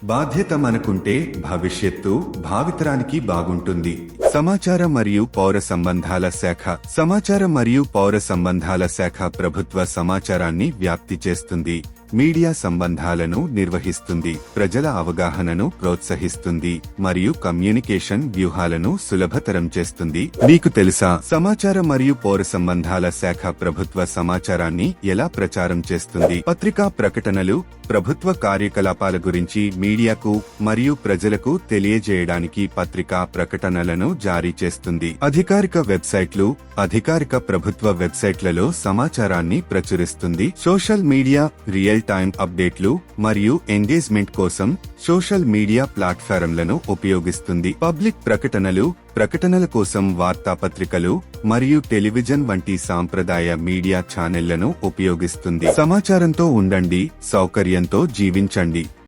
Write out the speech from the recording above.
బాధ్యత మనకుంటే భవిష్యత్తు భావితరానికి బాగుంటుంది. సమాచార మరియు పౌర సంబంధాల శాఖ. సమాచార మరియు పౌర సంబంధాల శాఖ ప్రభుత్వ సమాచారాన్ని వ్యాప్తి చేస్తుంది, మీడియా సంబంధాలను నిర్వహిస్తుంది, ప్రజల అవగాహనను ప్రోత్సహిస్తుంది మరియు కమ్యూనికేషన్ వ్యూహాలను సులభతరం చేస్తుంది. మీకు తెలుసా, సమాచార మరియు పౌర సంబంధాల శాఖ ప్రభుత్వ సమాచారాన్ని ఎలా ప్రచారం చేస్తుంది? పత్రికా ప్రకటనలు ప్రభుత్వ కార్యకలాపాల గురించి మీడియాకు మరియు ప్రజలకు తెలియజేయడానికి పత్రికా ప్రకటనలను జారీ చేస్తుంది. అధికారిక వెబ్సైట్లు అధికారిక ప్రభుత్వ వెబ్సైట్లలో సమాచారాన్ని ప్రచురిస్తుంది. సోషల్ మీడియా రియల్ టైమ్ అప్డేట్లు మరియు ఎంగేజ్మెంట్ కోసం సోషల్ మీడియా ప్లాట్ఫారంలను ఉపయోగిస్తుంది. పబ్లిక్ ప్రకటనల కోసం వార్తాపత్రికలు మరియు టెలివిజన్ వంటి సాంప్రదాయ మీడియా ఛానెళ్లను ఉపయోగిస్తుంది. సమాచారంతో ఉండండి, సౌకర్యంతో జీవించండి.